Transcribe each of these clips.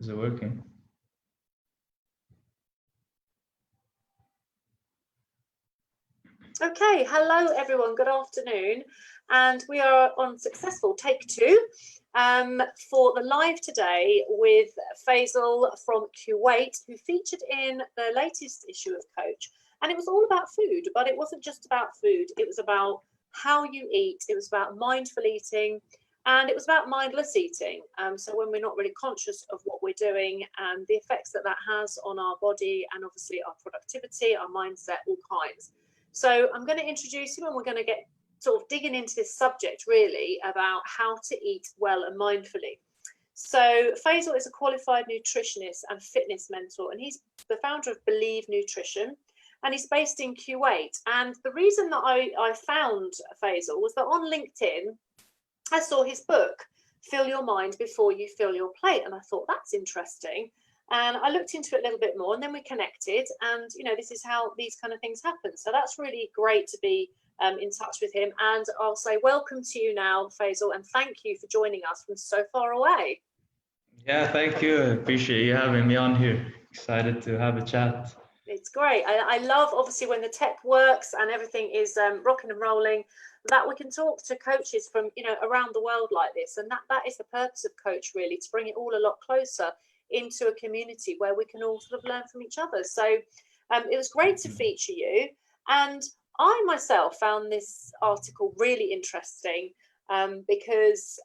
Is it working? Okay, hello everyone, good afternoon. And we are on successful take 2 for the live today with Faisal from Kuwait, who featured in the latest issue of Coach. And it was all about food, but it wasn't just about food. It was about how you eat. It was about mindful eating, and it was about mindless eating. So when we're not really conscious of what we're doing and the effects that that has on our body and obviously our productivity, our mindset, all kinds. So I'm going to introduce him, and we're going to get sort of digging into this subject really about how to eat well and mindfully. So Faisal is a qualified nutritionist and fitness mentor, and he's the founder of Believe Nutrition, and he's based in Kuwait. And the reason that I found Faisal was that on LinkedIn, I saw his book, Fill Your Mind Before You Fill Your Plate. And I thought, that's interesting. And I looked into it a little bit more, and then we connected. And, you know, this is how these kind of things happen. So that's really great to be in touch with him. And I'll say welcome to you now, Faisal, and thank you for joining us from so far away. Yeah, thank you. I appreciate you having me on here. Excited to have a chat. It's great. I love, obviously, when the tech works and everything is rocking and rolling, that we can talk to coaches from, you know, around the world like this. And that is the purpose of Coach, really, to bring it all a lot closer into a community where we can all sort of learn from each other. So it was great to feature you. And I myself found this article really interesting because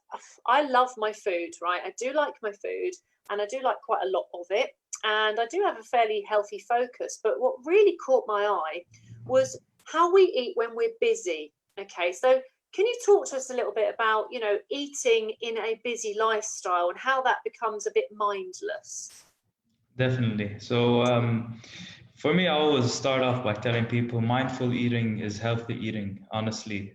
I love my food, right? I do like my food, and I do like quite a lot of it. And I do have a fairly healthy focus. But what really caught my eye was how we eat when we're busy. Okay, so can you talk to us a little bit about, you know, eating in a busy lifestyle and how that becomes a bit mindless? Definitely. So for me, I always start off by telling people mindful eating is healthy eating, honestly.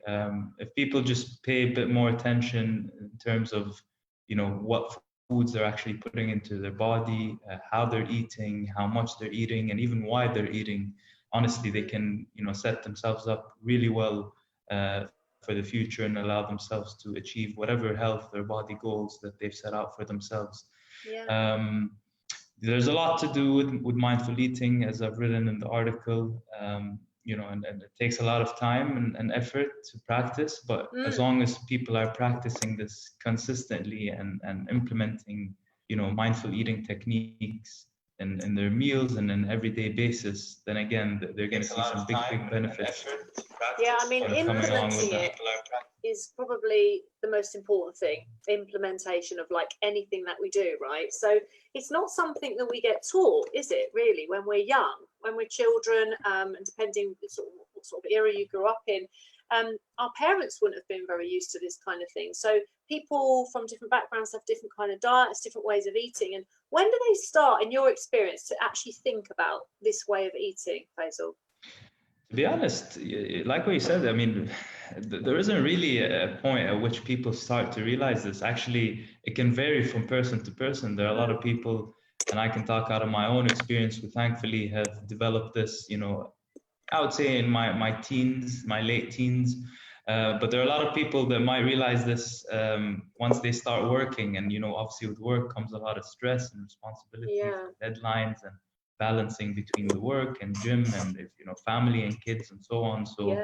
If people just pay a bit more attention in terms of, you know, what foods they're actually putting into their body, how they're eating, how much they're eating, and even why they're eating, honestly, they can, you know, set themselves up really well for the future and allow themselves to achieve whatever health or body goals that they've set out for themselves. Yeah. There's a lot to do with mindful eating, as I've written in the article, you know, and it takes a lot of time and effort to practice. But as long as people are practicing this consistently and implementing, you know, mindful eating techniques in their meals and an everyday basis, then again, they're going to see some big benefits. Yeah, I mean, implementing it is probably the most important thing, implementation of like anything that we do, right? So it's not something that we get taught, is it, really, when we're young, when we're children, and depending what sort of era you grew up in, our parents wouldn't have been very used to this kind of thing. So people from different backgrounds have different kind of diets, different ways of eating. And when do they start, in your experience, to actually think about this way of eating, Faisal? To be honest, like what you said, I mean, there isn't really a point at which people start to realize this. Actually, it can vary from person to person. There are a lot of people, and I can talk out of my own experience, who thankfully have developed this, you know, I would say in my teens, my late teens. But there are a lot of people that might realize this once they start working. And, you know, obviously with work comes a lot of stress and responsibilities and deadlines and balancing between the work and gym and, you know, family and kids and so on. So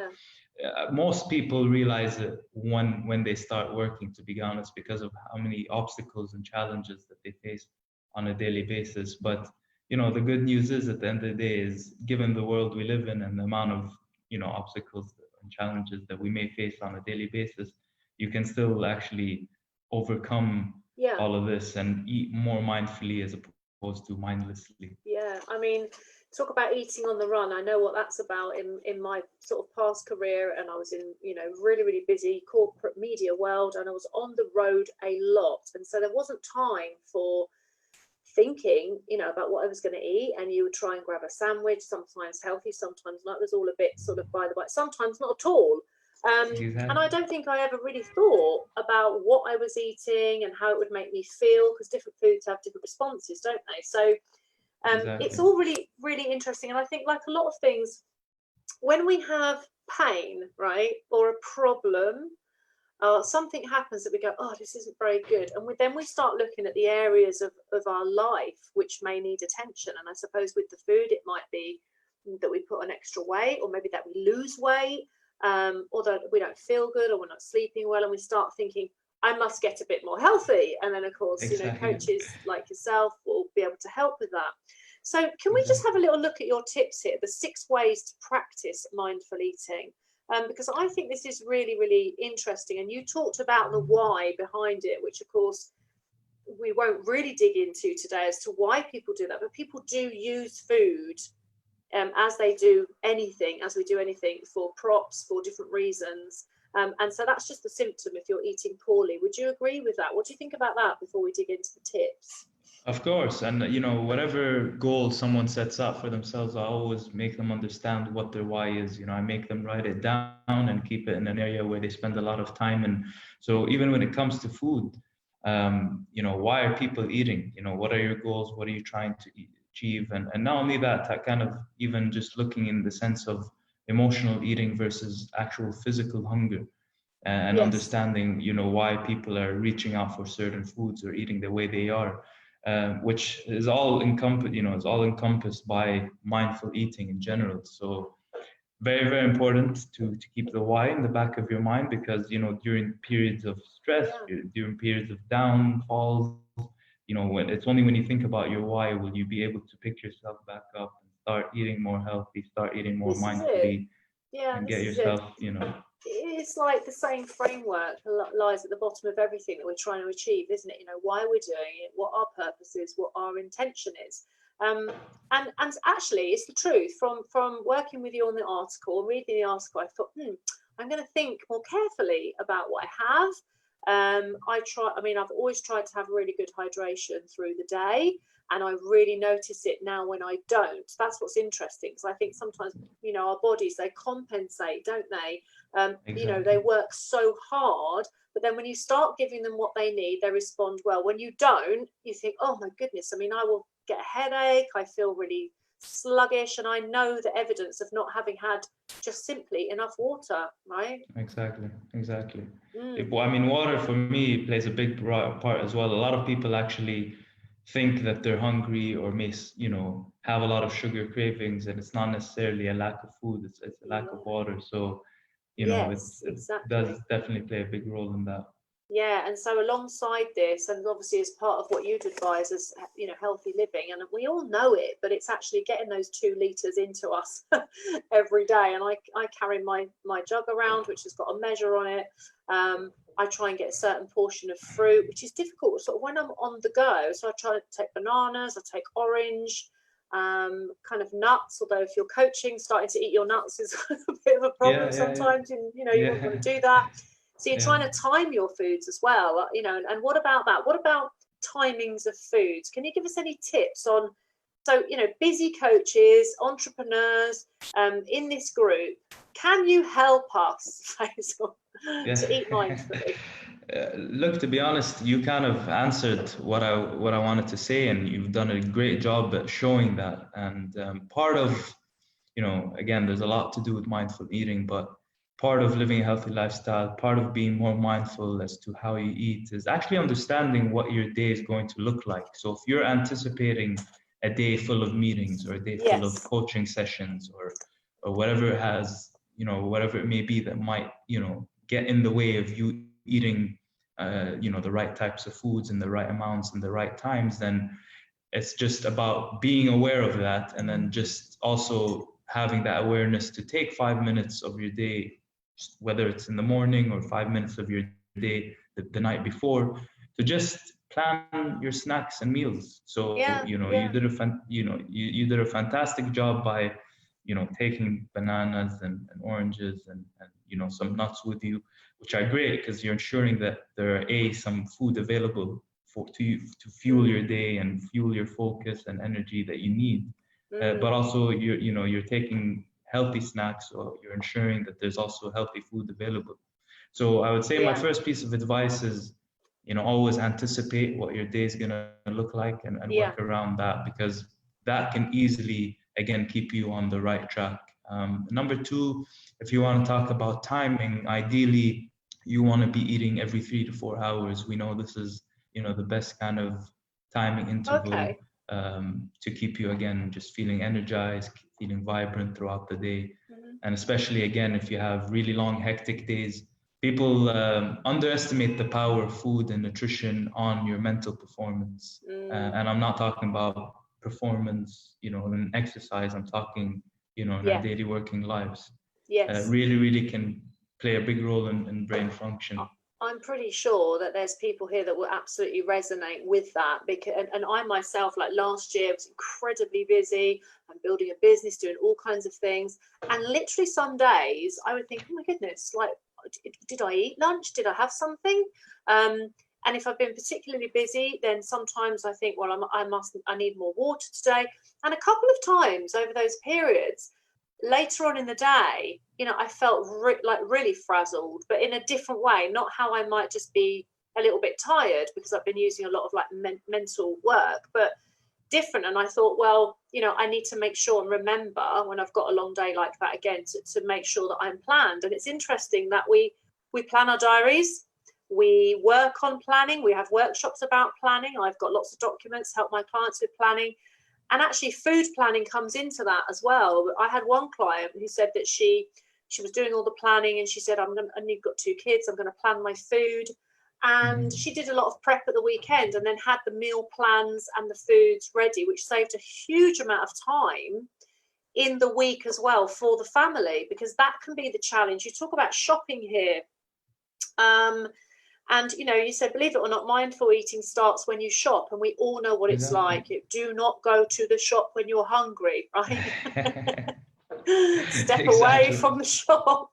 most people realize it when they start working, to be honest, because of how many obstacles and challenges that they face on a daily basis. But you know, the good news is at the end of the day is, given the world we live in and the amount of, you know, obstacles and challenges that we may face on a daily basis, you can still actually overcome all of this and eat more mindfully as opposed to mindlessly. Yeah, I mean, talk about eating on the run. I know what that's about in my sort of past career, and I was in, you know, really, really busy corporate media world, and I was on the road a lot. And so there wasn't time for thinking, you know, about what I was going to eat. And you would try and grab a sandwich, sometimes healthy, sometimes not. It was all a bit sort of by the by, sometimes not at all. And I don't think I ever really thought about what I was eating and how it would make me feel, because different foods have different responses, don't they? So it's all really, really interesting. And I think, like a lot of things, when we have pain, right, or a problem, something happens that we go, oh, this isn't very good. And then we start looking at the areas of our life which may need attention. And I suppose with the food, it might be that we put on extra weight, or maybe that we lose weight, or that we don't feel good, or we're not sleeping well. And we start thinking, I must get a bit more healthy. And then, of course, Exactly. coaches like yourself will be able to help with that. So can we just have a little look at your tips here, the 6 ways to practice mindful eating? Because I think this is really, really interesting. And you talked about the why behind it, which, of course, we won't really dig into today as to why people do that. But people do use food as they do anything, as we do anything, for props, for different reasons. And so that's just the symptom if you're eating poorly. Would you agree with that? What do you think about that before we dig into the tips? Of course. And, whatever goal someone sets up for themselves, I always make them understand what their why is. I make them write it down and keep it in an area where they spend a lot of time. And so even when it comes to food, why are people eating? What are your goals? What are you trying to achieve? And not only that kind of even just looking in the sense of emotional eating versus actual physical hunger, and understanding, why people are reaching out for certain foods or eating the way they are. Which is all encompassed by mindful eating in general. So very, very important to keep the why in the back of your mind, because during periods of stress, during periods of downfalls, it's only when you think about your why will you be able to pick yourself back up and start eating more healthy, start eating more mindfully, and get yourself, It's like the same framework lies at the bottom of everything that we're trying to achieve, isn't it? Why we're doing it, what our purpose is, what our intention is. And actually, it's the truth. From working with you on the article, reading the article, I thought, I'm going to think more carefully about what I have. I've always tried to have really good hydration through the day, and I really notice it now when I don't. That's what's interesting, because I think sometimes, our bodies, they compensate, don't they? Exactly. They work so hard, but then when you start giving them what they need, they respond well. When you don't, you think, oh my goodness, I will get a headache, I feel really sluggish, and I know the evidence of not having had just simply enough water, right? Exactly. Water for me plays a big part as well. A lot of people actually think that they're hungry or may, have a lot of sugar cravings, and it's not necessarily a lack of food, it's a lack of water. So, it does definitely play a big role in that. Yeah, and so alongside this, and obviously as part of what you'd advise as healthy living, and we all know it, but it's actually getting those 2 liters into us every day. And I carry my jug around, which has got a measure on it. I try and get a certain portion of fruit, which is difficult sort of when I'm on the go. So I try to take bananas, I take orange, kind of nuts. Although if you're coaching, starting to eat your nuts is a bit of a problem sometimes. You wouldn't want to do that. So you're trying to time your foods as well, and what about that? What about timings of foods? Can you give us any tips on, so, busy coaches, entrepreneurs in this group, can you help us, Faisal, to eat mindfully? Look, to be honest, you kind of answered what I wanted to say, and you've done a great job at showing that. And part of, again, there's a lot to do with mindful eating, but part of living a healthy lifestyle, part of being more mindful as to how you eat, is actually understanding what your day is going to look like. So if you're anticipating a day full of meetings, or a day full of coaching sessions, or whatever it has, whatever it may be that might, get in the way of you eating, the right types of foods in the right amounts and the right times, then it's just about being aware of that, and then just also having that awareness to take 5 minutes of your day, whether it's in the morning or 5 minutes of your day the night before, to just plan your snacks and meals. So you did a fantastic job by taking bananas and oranges and some nuts with you, which are great because you're ensuring that there are some food available to fuel your day and fuel your focus and energy that you need. But also you're taking healthy snacks, so you're ensuring that there's also healthy food available. So I would say my first piece of advice is, always anticipate what your day is going to look like, and work around that, because that can easily, again, keep you on the right track. Number 2, if you want to talk about timing, ideally, you want to be eating every 3 to 4 hours. We know this is, the best kind of timing interval Okay. to keep you, again, just feeling energized, feeling vibrant throughout the day. Mm-hmm. And especially, again, if you have really long, hectic days, people underestimate the power of food and nutrition on your mental performance. And I'm not talking about performance, in exercise. I'm talking, in our daily working lives. Yes. Really, really can play a big role in brain function. I'm pretty sure that there's people here that will absolutely resonate with that, because and I myself, like last year, was incredibly busy. I'm building a business, doing all kinds of things, and literally some days I would think, oh my goodness, like, did I eat lunch? Did I have something? And if I've been particularly busy, then sometimes I think, well, I need more water today. And a couple of times over those periods, later on in the day, I felt like really frazzled, but in a different way, not how I might just be a little bit tired because I've been using a lot of like mental work, but different. And I thought, well, I need to make sure and remember when I've got a long day like that again to make sure that I'm planned. And it's interesting that we plan our diaries, we work on planning, we have workshops about planning. I've got lots of documents, help my clients with planning. And actually food planning comes into that as well. I had one client who said that she was doing all the planning, and she said, and you've got 2 kids, I'm going to plan my food. And she did a lot of prep at the weekend and then had the meal plans and the foods ready, which saved a huge amount of time in the week as well for the family, because that can be the challenge. You talk about shopping here. And, you said, believe it or not, mindful eating starts when you shop, and we all know what it's like. Do not go to the shop when you're hungry, right? Step away from the shop.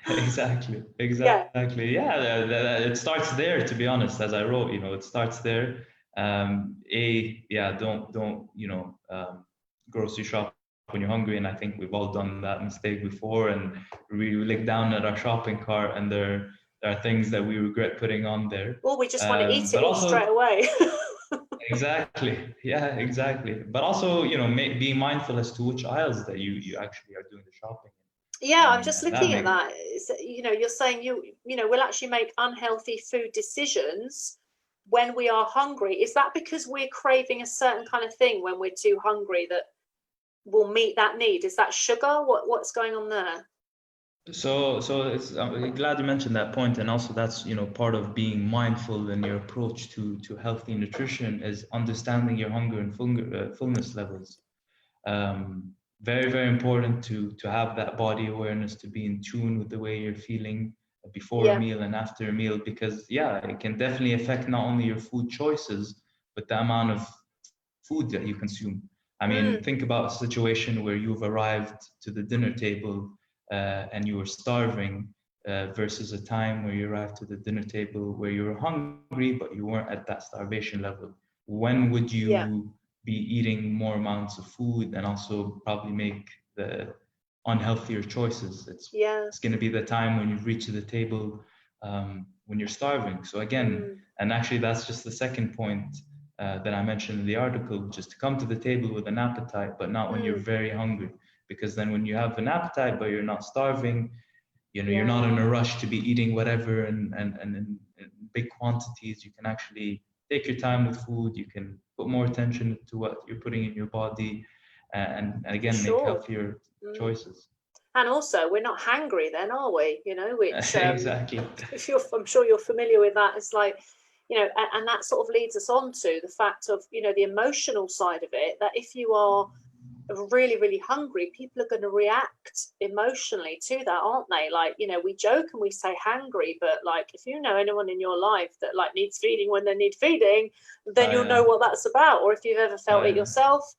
Exactly. Yeah, it starts there, to be honest, as I wrote, it starts there. Don't grocery shop when you're hungry. And I think we've all done that mistake before, and we look down at our shopping cart and there are things that we regret putting on there. Or we just want to eat it all straight away. Exactly. Yeah, exactly. But also, being mindful as to which aisles that you actually are doing the shopping in. Yeah, I'm just looking at that. You're saying we'll actually make unhealthy food decisions when we are hungry. Is that because we're craving a certain kind of thing when we're too hungry that will meet that need? Is that sugar? What's going on there? So I'm glad you mentioned that point, and also that's part of being mindful in your approach to healthy nutrition is understanding your hunger and fullness levels. Very, very important to have that body awareness, to be in tune with the way you're feeling before a meal and after a meal, because it can definitely affect not only your food choices but the amount of food that you consume. I mean, think about a situation where you've arrived to the dinner table and you were starving versus a time where you arrived to the dinner table where you were hungry but you weren't at that starvation level. When would you be eating more amounts of food and also probably make the unhealthier choices? It's going to be the time when you've reached the table when you're starving. So again, and actually that's just the second point that I mentioned in the article, which is to come to the table with an appetite, but not when you're very hungry. Because then when you have an appetite, but you're not starving, you're not in a rush to be eating whatever and in big quantities. You can actually take your time with food. You can put more attention to what you're putting in your body and again, make healthier choices. And also, we're not hangry then, are we? Which exactly. I'm sure you're familiar with that. It's like, and that sort of leads us on to the fact of, the emotional side of it, that if you are really, really hungry, people are going to react emotionally to that, aren't they? Like, we joke and we say hangry, but like, if you know anyone in your life that like needs feeding when they need feeding, then you'll know what that's about. Or if you've ever felt it yourself,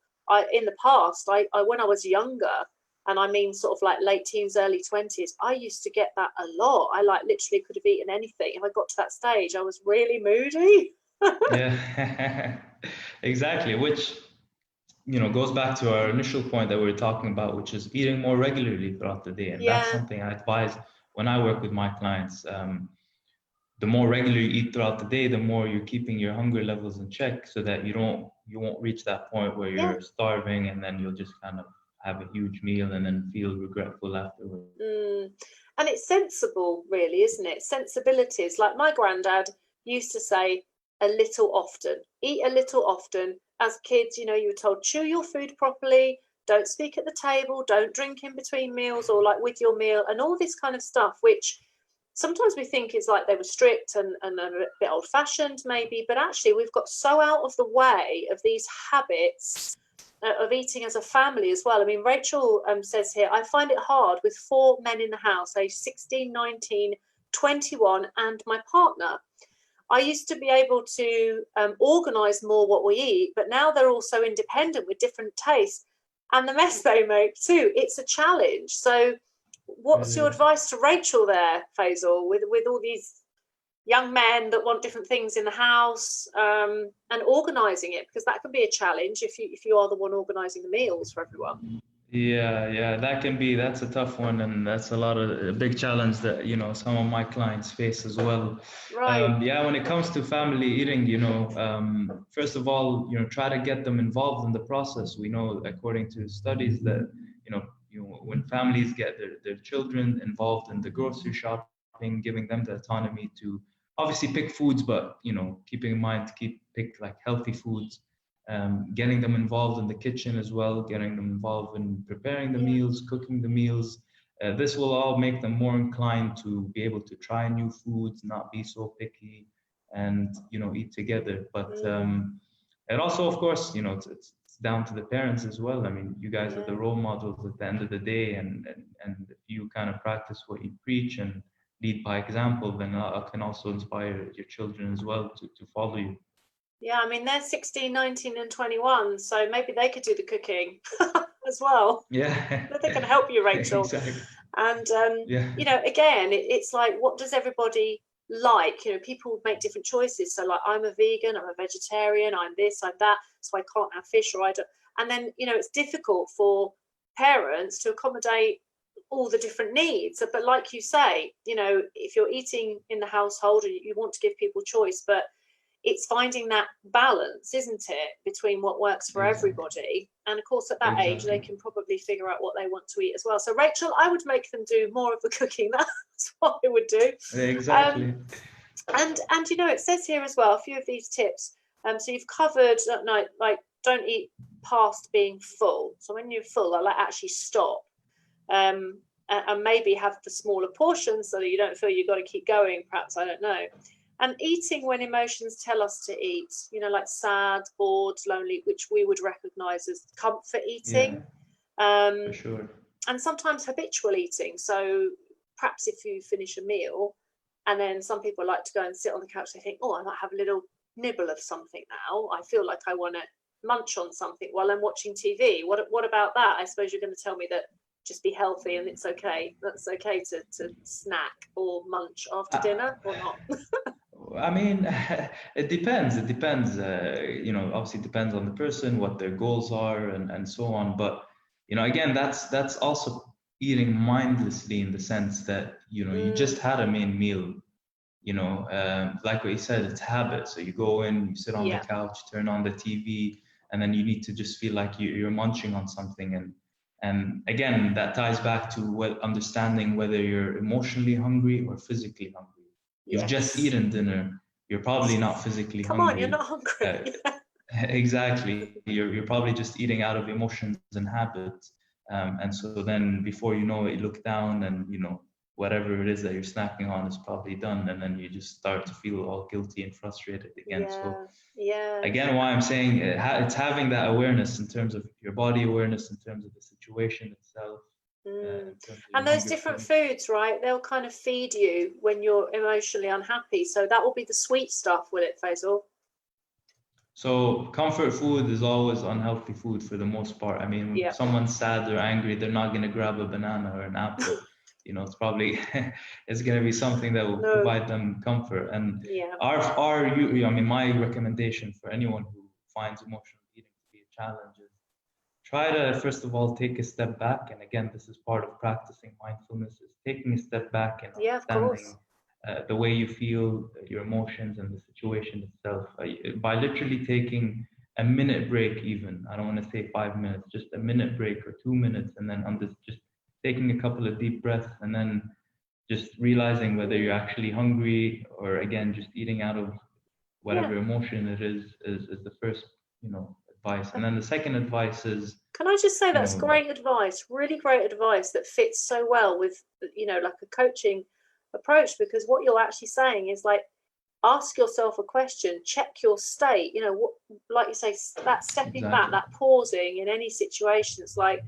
in the past, I when I was younger, and I mean sort of like late teens, early 20s, I used to get that a lot. I like literally could have eaten anything. If I got to that stage, I was really moody. Exactly. Which goes back to our initial point that we were talking about, which is eating more regularly throughout the day. And that's something I advise when I work with my clients. The more regularly you eat throughout the day, the more you're keeping your hunger levels in check, so that you won't reach that point where you're starving and then you'll just kind of have a huge meal and then feel regretful afterwards. And it's sensible, really, isn't it? Sensibilities. Like my granddad used to say, a little often, eat a little often. As kids, you know, you were told, chew your food properly, don't speak at the table, don't drink in between meals or like with your meal, and all this kind of stuff, which sometimes we think is like they were strict and a bit old fashioned maybe, but actually we've got so out of the way of these habits of eating as a family as well. I mean, Rachel says here, I find it hard with 4 men in the house, age 16, 19, 21, and my partner. I used to be able to organise more what we eat, but now they're all so independent with different tastes and the mess they make too. It's a challenge. So what's your advice to Rachel there, Faisal, with all these young men that want different things in the house, and organising it, because that can be a challenge if you are the one organising the meals for everyone. Yeah, that's a tough one, and that's a big challenge that, you know, some of my clients face as well. Right. Yeah, when it comes to family eating, you know, first of all, you know, try to get them involved in the process. We know, according to studies, that when families get their children involved in the grocery shopping, giving them the autonomy to obviously pick foods, but, you know, keeping in mind to pick like healthy foods. Getting them involved in the kitchen as well, getting them involved in preparing the meals, cooking the meals. This will all make them more inclined to be able to try new foods, not be so picky, and, you know, eat together. But it also, of course, you know, it's down to the parents as well. I mean, you guys are the role models at the end of the day, and if you kind of practice what you preach and lead by example, then it can also inspire your children as well to follow you. Yeah, I mean, they're 16, 19, and 21, so maybe they could do the cooking as well. Yeah. But they can help you, Rachel. Exactly. And, Yeah. you know, again, it's like, what does everybody like? You know, people make different choices. So, like, I'm a vegan, I'm a vegetarian, I'm this, I'm that, so I can't have fish, or I don't. And then, you know, it's difficult for parents to accommodate all the different needs. But like you say, you know, if you're eating in the household and you want to give people choice, but it's finding that balance, isn't it, between what works for everybody. And of course, at that age, they can probably figure out what they want to eat as well. So, Rachel, I would make them do more of the cooking. That's what I would do. Exactly. And you know, it says here as well a few of these tips. So you've covered like don't eat past being full. So when you're full, I like actually stop. And maybe have the smaller portions so that you don't feel you've got to keep going. Perhaps, I don't know. And eating when emotions tell us to eat, you know, like sad, bored, lonely, which we would recognize as comfort eating. For sure. And sometimes habitual eating. So perhaps if you finish a meal and then some people like to go and sit on the couch, they think, oh, I might have a little nibble of something now. I feel like I want to munch on something while I'm watching TV. What about that? I suppose you're going to tell me that just be healthy and it's okay. That's okay to snack or munch after dinner or not. I mean, it depends. It depends. You know, obviously, it depends on the person, what their goals are, and so on. But, you know, again, that's also eating mindlessly in the sense that, you know, you just had a main meal. You know, like what you said, it's habit. So you go in, you sit on the couch, turn on the TV, and then you need to just feel like you're munching on something. And again, that ties back to understanding whether you're emotionally hungry or physically hungry. You've just eaten dinner. You're probably not physically hungry. Come on, you're not hungry. Exactly. You're probably just eating out of emotions and habits. And so then before you know it, you look down and, you know, whatever it is that you're snacking on is probably done. And then you just start to feel all guilty and frustrated again. Again, why I'm saying it's having that awareness in terms of your body awareness, in terms of the situation itself. And those different foods, right? They'll kind of feed you when you're emotionally unhappy. So that will be the sweet stuff, will it, Faisal? So comfort food is always unhealthy food for the most part. I mean, when someone's sad or angry, they're not going to grab a banana or an apple. You know, it's probably it's going to be something that will provide them comfort. And I mean, my recommendation for anyone who finds emotional eating to be a challenge is try to, first of all, take a step back. And again, this is part of practicing mindfulness, is taking a step back and understanding the way you feel, your emotions and the situation itself. By literally taking a minute break even. I don't want to say 5 minutes, just a minute break or 2 minutes, and then just taking a couple of deep breaths, and then just realizing whether you're actually hungry, or again just eating out of whatever emotion it is the first, advice. And then the second advice is, can I just say that's great advice, really great advice that fits so well with, like a coaching approach, because what you're actually saying is like, ask yourself a question, check your state, what, like you say, that stepping back, that pausing in any situation. It's like,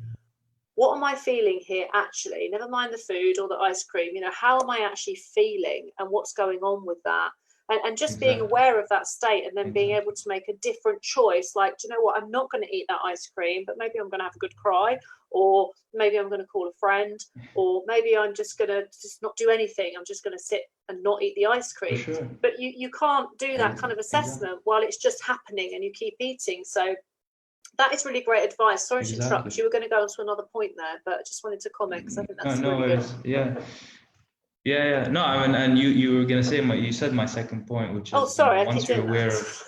what am I feeling here actually? Never mind the food or the ice cream, how am I actually feeling and what's going on with that? And just being aware of that state, and then being able to make a different choice. Like, do you know what? I'm not going to eat that ice cream, but maybe I'm going to have a good cry, or maybe I'm going to call a friend, or maybe I'm just going to just not do anything. I'm just going to sit and not eat the ice cream. Sure. But you can't do that kind of assessment while it's just happening and you keep eating. So that is really great advice. Sorry to interrupt. You were going to go on to another point there, but I just wanted to comment because I think that's really good. Yeah. No, I mean, and you were gonna say you said my second point, which is once you're aware of.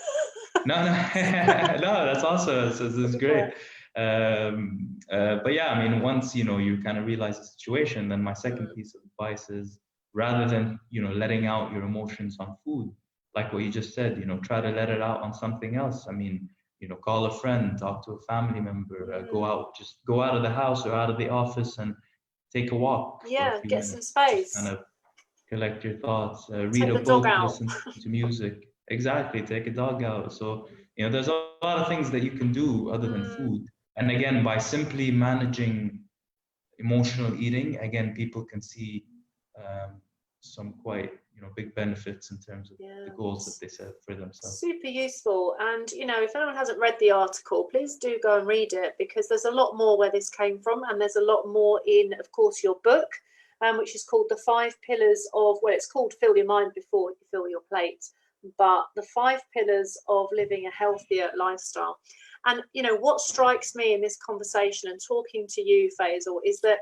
No, that's also this is great. But yeah, I mean, once you kind of realize the situation, then my second piece of advice is, rather than letting out your emotions on food, like what you just said, try to let it out on something else. I mean, call a friend, talk to a family member, go out of the house or out of the office and take a walk. Yeah, get some space. Kind of collect your thoughts, read a book, listen to music. Exactly, take a dog out. So, there's a lot of things that you can do other than food. And again, by simply managing emotional eating, again, people can see some quite big benefits in terms of the goals that they set for themselves. Super useful. And if anyone hasn't read the article, please do go and read it, because there's a lot more where this came from, and there's a lot more in, of course, your book, which is called the 5 pillars of, well, it's called Fill Your Mind Before You Fill Your Plate, but the 5 pillars of living a healthier lifestyle. And what strikes me in this conversation and talking to you, Faisal, is that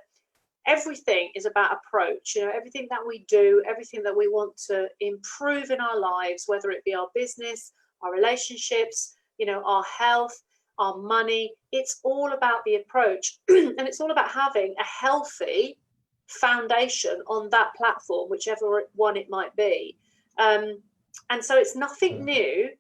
everything is about approach. Everything that we do, everything that we want to improve in our lives, whether it be our business, our relationships, our health, our money, it's all about the approach. And it's all about having a healthy foundation on that platform, whichever one it might be. And so it's nothing new,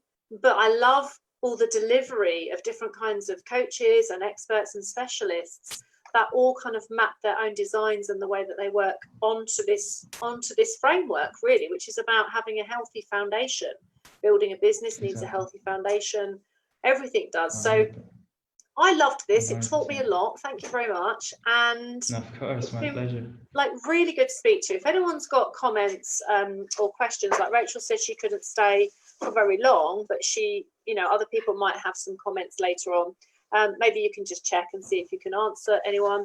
but I love all the delivery of different kinds of coaches and experts and specialists that all kind of map their own designs and the way that they work onto this framework, really, which is about having a healthy foundation. Building a business needs a healthy foundation. Everything does. So I loved this. It taught me a lot. Thank you very much. And of course, my pleasure. Like, really good to speak to you. If anyone's got comments or questions, like Rachel said, she couldn't stay for very long, but she, other people might have some comments later on. Maybe you can just check and see if you can answer anyone.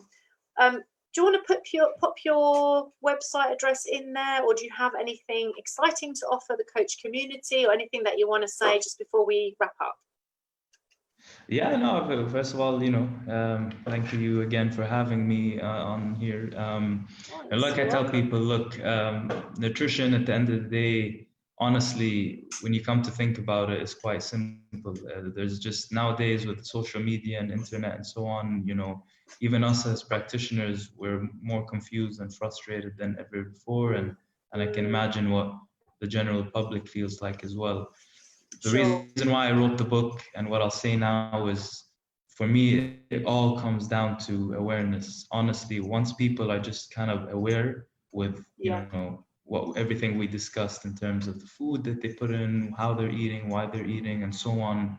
Do you want to pop your website address in there, or do you have anything exciting to offer the coach community, or anything that you want to say just before we wrap up? Yeah, no, first of all, thank you again for having me on here. And like I tell people, look, nutrition at the end of the day, honestly, when you come to think about it, it's quite simple. There's just, nowadays with social media and internet and so on, even us as practitioners, we're more confused and frustrated than ever before. And I can imagine what the general public feels like as well. The reason why I wrote the book and what I'll say now is, for me, it all comes down to awareness. Honestly, once people are just kind of aware with, everything we discussed in terms of the food that they put in, how they're eating, why they're eating, and so on,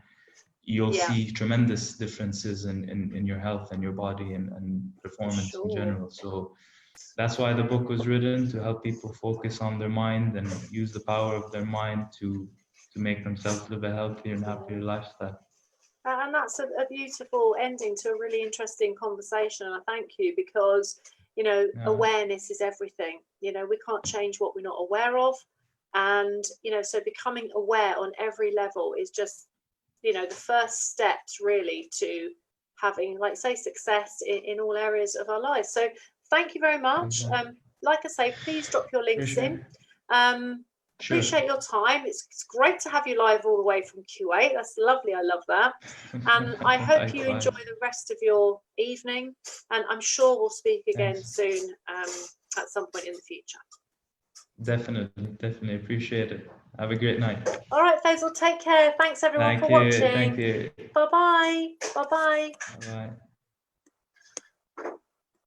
you'll see tremendous differences in your health and your body and performance in general. So that's why the book was written, to help people focus on their mind and use the power of their mind to make themselves live a healthier and happier lifestyle. And that's a beautiful ending to a really interesting conversation. And I thank you, because, awareness is everything. We can't change what we're not aware of. And, so becoming aware on every level is just, the first steps really to having, like, say, success in all areas of our lives. So thank you very much. Like I say, please drop your links in. Sure. Appreciate your time. It's great to have you live all the way from Kuwait. That's lovely. I love that. And I hope you enjoy the rest of your evening. And I'm sure we'll speak again soon at some point in the future. Definitely appreciate it. Have a great night. All right, Faisal, take care. Thanks everyone for watching. Thank you. Bye-bye. Bye-bye. Bye-bye.